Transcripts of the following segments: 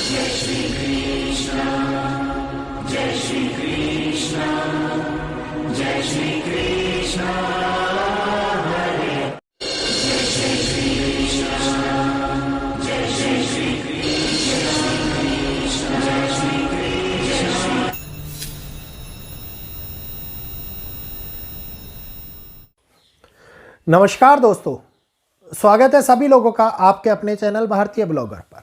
जय श्री कृष्ण, जय श्री कृष्ण, जय श्री कृष्ण हरे, जय श्री कृष्ण, जय श्री कृष्ण, जय श्री कृष्ण। नमस्कार दोस्तों, स्वागत है सभी लोगों का आपके अपने चैनल भारतीय ब्लॉगर पर।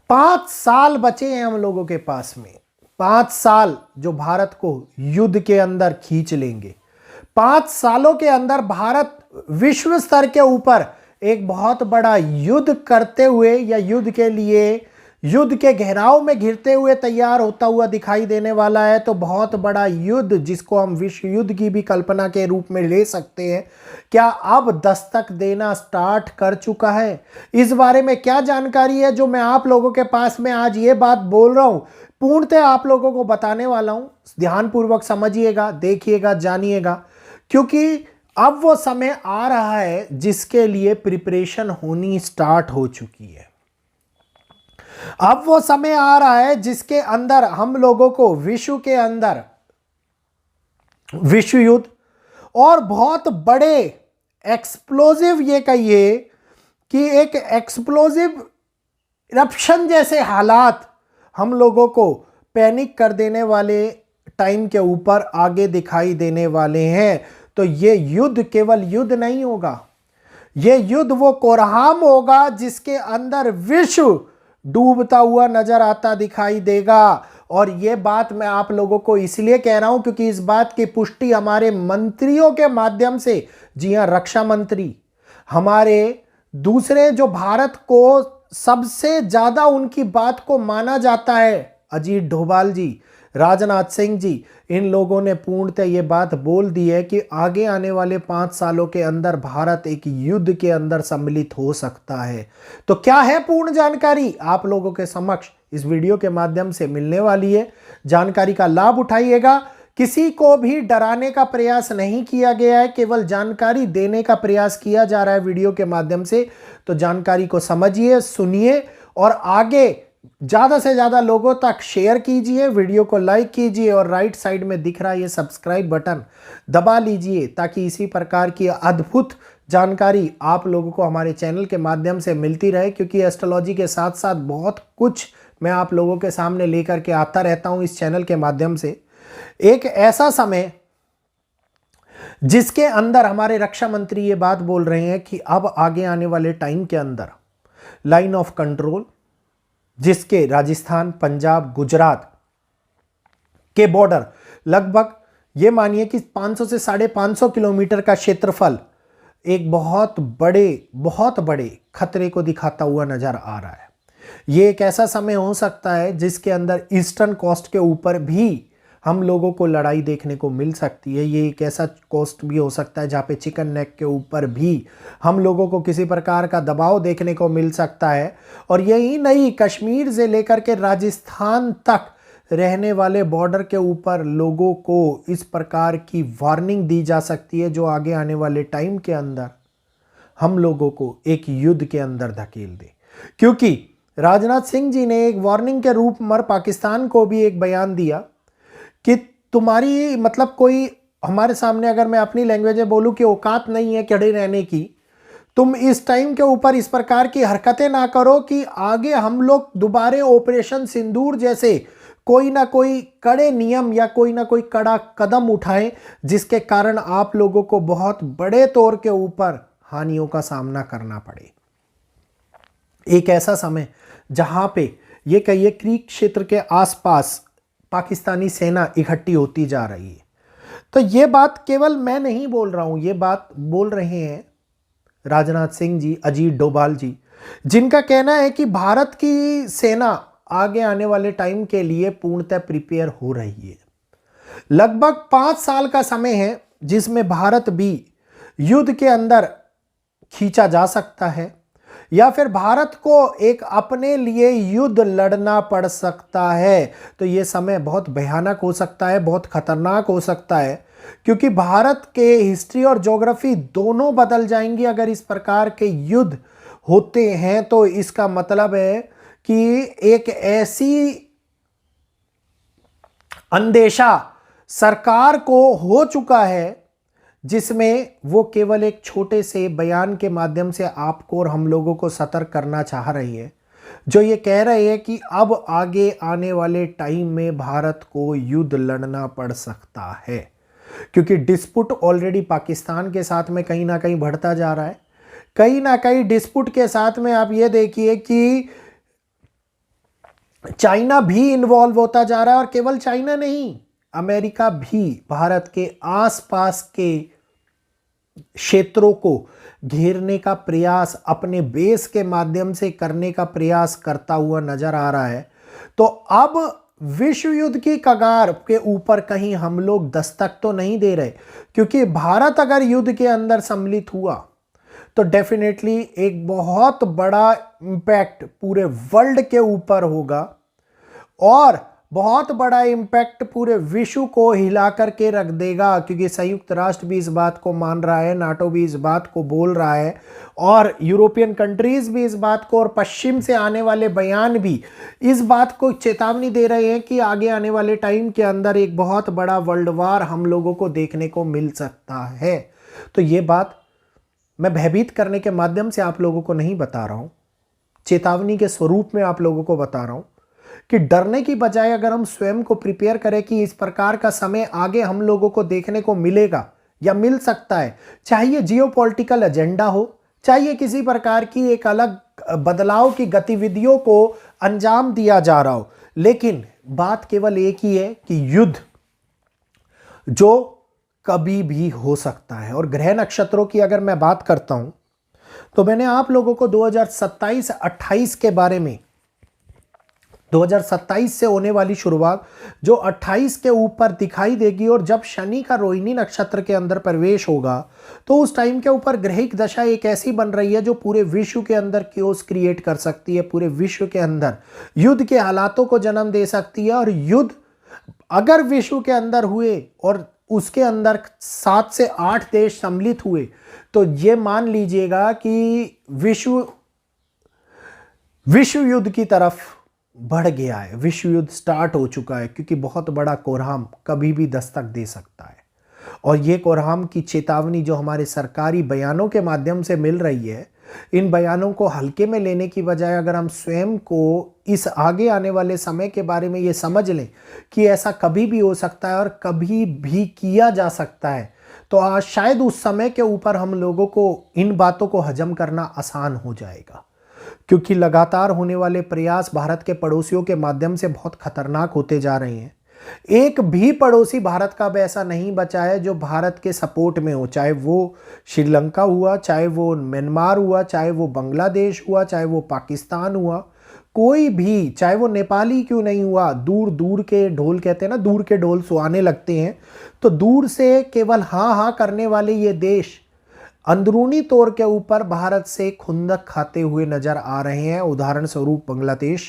5 साल बचे हैं हम लोगों के पास में। 5 साल जो भारत को युद्ध के अंदर खींच लेंगे। 5 सालों के अंदर भारत विश्व स्तर के ऊपर एक बहुत बड़ा युद्ध करते हुए या युद्ध के लिए युद्ध के घेराव में घिरते हुए तैयार होता हुआ दिखाई देने वाला है। तो बहुत बड़ा युद्ध जिसको हम विश्व युद्ध की भी कल्पना के रूप में ले सकते हैं, क्या अब दस्तक देना स्टार्ट कर चुका है? इस बारे में क्या जानकारी है जो मैं आप लोगों के पास में आज ये बात बोल रहा हूं, पूर्णतः आप लोगों को बताने वाला हूं। ध्यानपूर्वक समझिएगा, देखिएगा, जानिएगा, क्योंकि अब वो समय आ रहा है जिसके लिए प्रिपरेशन होनी स्टार्ट हो चुकी है। अब वो समय आ रहा है जिसके अंदर हम लोगों को विश्व के अंदर विश्व युद्ध और बहुत बड़े एक्सप्लोजिव, ये कहिए कि एक एक्सप्लोजिव इरप्शन जैसे हालात हम लोगों को पैनिक कर देने वाले टाइम के ऊपर आगे दिखाई देने वाले हैं। तो ये युद्ध केवल युद्ध नहीं होगा, ये युद्ध वो कोरहाम होगा जिसके अंदर विश्व डूबता हुआ नजर आता दिखाई देगा। और ये बात मैं आप लोगों को इसलिए कह रहा हूं क्योंकि इस बात की पुष्टि हमारे मंत्रियों के माध्यम से, जी हां, रक्षा मंत्री, हमारे दूसरे जो भारत को सबसे ज्यादा उनकी बात को माना जाता है, अजीत डोभाल जी, राजनाथ सिंह जी, इन लोगों ने पूर्णतः ये बात बोल दी है कि आगे आने वाले 5 सालों के अंदर भारत एक युद्ध के अंदर सम्मिलित हो सकता है। तो क्या है पूर्ण जानकारी आप लोगों के समक्ष इस वीडियो के माध्यम से मिलने वाली है। जानकारी का लाभ उठाइएगा। किसी को भी डराने का प्रयास नहीं किया गया है, केवल जानकारी देने का प्रयास किया जा रहा है वीडियो के माध्यम से। तो जानकारी को समझिए, सुनिए और आगे ज्यादा से ज्यादा लोगों तक शेयर कीजिए, वीडियो को लाइक कीजिए और राइट साइड में दिख रहा है ये सब्सक्राइब बटन दबा लीजिए ताकि इसी प्रकार की अद्भुत जानकारी आप लोगों को हमारे चैनल के माध्यम से मिलती रहे। क्योंकि एस्ट्रोलॉजी के साथ साथ बहुत कुछ मैं आप लोगों के सामने लेकर के आता रहता हूं इस चैनल के माध्यम से। एक ऐसा समय जिसके अंदर हमारे रक्षा मंत्री ये बात बोल रहे हैं कि अब आगे आने वाले टाइम के अंदर लाइन ऑफ कंट्रोल, जिसके राजस्थान, पंजाब, गुजरात के बॉर्डर लगभग ये मानिए कि 500 से 550 किलोमीटर का क्षेत्रफल एक बहुत बड़े खतरे को दिखाता हुआ नजर आ रहा है। ये एक ऐसा समय हो सकता है जिसके अंदर ईस्टर्न कोस्ट के ऊपर भी हम लोगों को लड़ाई देखने को मिल सकती है। ये एक ऐसा कोस्ट भी हो सकता है जहाँ पे चिकन नेक के ऊपर भी हम लोगों को किसी प्रकार का दबाव देखने को मिल सकता है। और यही नहीं, कश्मीर से लेकर के राजस्थान तक रहने वाले बॉर्डर के ऊपर लोगों को इस प्रकार की वार्निंग दी जा सकती है जो आगे आने वाले टाइम के अंदर हम लोगों को एक युद्ध के अंदर धकेल दे। क्योंकि राजनाथ सिंह जी ने एक वार्निंग के रूप में पाकिस्तान को भी एक बयान दिया कि तुम्हारी मतलब कोई हमारे सामने, अगर मैं अपनी लैंग्वेज में बोलूं, कि औकात नहीं है खड़े रहने की, तुम इस टाइम के ऊपर इस प्रकार की हरकतें ना करो कि आगे हम लोग दोबारा ऑपरेशन सिंदूर जैसे कोई ना कोई कड़े नियम या कोई ना कोई कड़ा कदम उठाएं जिसके कारण आप लोगों को बहुत बड़े तौर के ऊपर हानियों का सामना करना पड़े। एक ऐसा समय जहां पे ये कहिए क्रीक क्षेत्र के आसपास पाकिस्तानी सेना इकट्ठी होती जा रही है। तो ये बात केवल मैं नहीं बोल रहा हूं, ये बात बोल रहे हैं राजनाथ सिंह जी, अजीत डोभाल जी, जिनका कहना है कि भारत की सेना आगे आने वाले टाइम के लिए पूर्णतः प्रिपेयर हो रही है। लगभग 5 साल का समय है जिसमें भारत भी युद्ध के अंदर खींचा जा सकता है या फिर भारत को एक अपने लिए युद्ध लड़ना पड़ सकता है। तो ये समय बहुत भयानक हो सकता है, बहुत खतरनाक हो सकता है, क्योंकि भारत के हिस्ट्री और ज्योग्राफी दोनों बदल जाएंगी अगर इस प्रकार के युद्ध होते हैं। तो इसका मतलब है कि एक ऐसी अंदेशा सरकार को हो चुका है जिसमें वो केवल एक छोटे से बयान के माध्यम से आपको और हम लोगों को सतर्क करना चाह रही है, जो ये कह रहे हैं कि अब आगे आने वाले टाइम में भारत को युद्ध लड़ना पड़ सकता है, क्योंकि डिस्प्यूट ऑलरेडी पाकिस्तान के साथ में कहीं ना कहीं बढ़ता जा रहा है। कहीं ना कहीं डिस्प्यूट के साथ में आप ये देखिए कि चाइना भी इन्वॉल्व होता जा रहा है, और केवल चाइना नहीं, अमेरिका भी भारत के आसपास के क्षेत्रों को घेरने का प्रयास अपने बेस के माध्यम से करने का प्रयास करता हुआ नजर आ रहा है। तो अब विश्व युद्ध की कगार के ऊपर कहीं हम लोग दस्तक तो नहीं दे रहे, क्योंकि भारत अगर युद्ध के अंदर सम्मिलित हुआ तो डेफिनेटली एक बहुत बड़ा इंपैक्ट पूरे वर्ल्ड के ऊपर होगा, और बहुत बड़ा इंपैक्ट पूरे विश्व को हिला करके रख देगा, क्योंकि संयुक्त राष्ट्र भी इस बात को मान रहा है, नाटो भी इस बात को बोल रहा है, और यूरोपियन कंट्रीज भी इस बात को, और पश्चिम से आने वाले बयान भी इस बात को चेतावनी दे रहे हैं कि आगे आने वाले टाइम के अंदर एक बहुत बड़ा वर्ल्ड वार हम लोगों को देखने को मिल सकता है। तो ये बात मैं भयभीत करने के माध्यम से आप लोगों को नहीं बता रहा हूं, चेतावनी के स्वरूप में आप लोगों को बता रहा हूं कि डरने की बजाय अगर हम स्वयं को प्रिपेयर करें कि इस प्रकार का समय आगे हम लोगों को देखने को मिलेगा या मिल सकता है, चाहे ये जियोपॉलिटिकल एजेंडा हो, चाहे ये किसी प्रकार की एक अलग बदलाव की गतिविधियों को अंजाम दिया जा रहा हो, लेकिन बात केवल एक ही है कि युद्ध जो कभी भी हो सकता है। और ग्रह नक्षत्रों की अगर मैं बात करता हूं तो मैंने आप लोगों को 2027-28 के बारे में, 2027 से होने वाली शुरुआत जो 28 के ऊपर दिखाई देगी, और जब शनि का रोहिणी नक्षत्र के अंदर प्रवेश होगा तो उस टाइम के ऊपर ग्रहिक दशा एक ऐसी बन रही है जो पूरे विश्व के अंदर क्योस क्रिएट कर सकती है, पूरे विश्व के अंदर युद्ध के हालातों को जन्म दे सकती है। और युद्ध अगर विश्व के अंदर हुए और उसके अंदर 7 से 8 देश सम्मिलित हुए तो ये मान लीजिएगा कि विश्व युद्ध की तरफ बढ़ गया है, विश्व युद्ध स्टार्ट हो चुका है, क्योंकि बहुत बड़ा कोरहाम कभी भी दस्तक दे सकता है। और ये कोरहाम की चेतावनी जो हमारे सरकारी बयानों के माध्यम से मिल रही है, इन बयानों को हल्के में लेने की बजाय अगर हम स्वयं को इस आगे आने वाले समय के बारे में ये समझ लें कि ऐसा कभी भी हो सकता है और कभी भी किया जा सकता है, तो आज शायद उस समय के ऊपर हम लोगों को इन बातों को हजम करना आसान हो जाएगा। क्योंकि लगातार होने वाले प्रयास भारत के पड़ोसियों के माध्यम से बहुत खतरनाक होते जा रहे हैं। एक भी पड़ोसी भारत का अब ऐसा नहीं बचा है जो भारत के सपोर्ट में हो, चाहे वो श्रीलंका हुआ, चाहे वो म्यांमार हुआ, चाहे वो बांग्लादेश हुआ, चाहे वो पाकिस्तान हुआ, कोई भी, चाहे वो नेपाल ही क्यों नहीं हुआ। दूर दूर के ढोल, कहते हैं ना, दूर के ढोल सुहाने लगते हैं, तो दूर से केवल हाँ हाँ करने वाले ये देश अंदरूनी तौर के ऊपर भारत से खुंदक खाते हुए नजर आ रहे हैं। उदाहरण स्वरूप बांग्लादेश,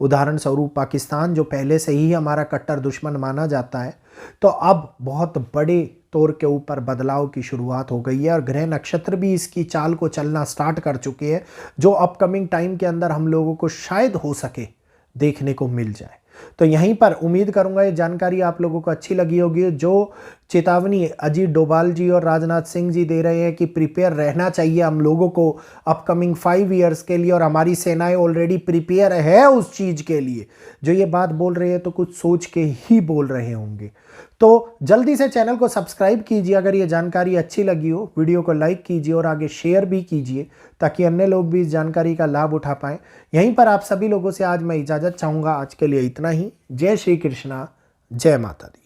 उदाहरण स्वरूप पाकिस्तान, जो पहले से ही हमारा कट्टर दुश्मन माना जाता है। तो अब बहुत बड़े तौर के ऊपर बदलाव की शुरुआत हो गई है, और ग्रह नक्षत्र भी इसकी चाल को चलना स्टार्ट कर चुके हैं, जो अपकमिंग टाइम के अंदर हम लोगों को शायद हो सके देखने को मिल जाए। तो यहीं पर उम्मीद करूंगा ये जानकारी आप लोगों को अच्छी लगी होगी। जो चेतावनी अजीत डोभाल जी और राजनाथ सिंह जी दे रहे हैं कि प्रिपेयर रहना चाहिए हम लोगों को अपकमिंग 5 ईयर्स के लिए, और हमारी सेनाएं ऑलरेडी प्रिपेयर है उस चीज़ के लिए, जो ये बात बोल रहे हैं तो कुछ सोच के ही बोल रहे होंगे। तो जल्दी से चैनल को सब्सक्राइब कीजिए अगर ये जानकारी अच्छी लगी हो, वीडियो को लाइक कीजिए और आगे शेयर भी कीजिए ताकि अन्य लोग भी इस जानकारी का लाभ उठा पाएं। यहीं पर आप सभी लोगों से आज मैं इजाज़त चाहूँगा। आज के लिए इतना ही। जय श्री कृष्णा, जय माता दी।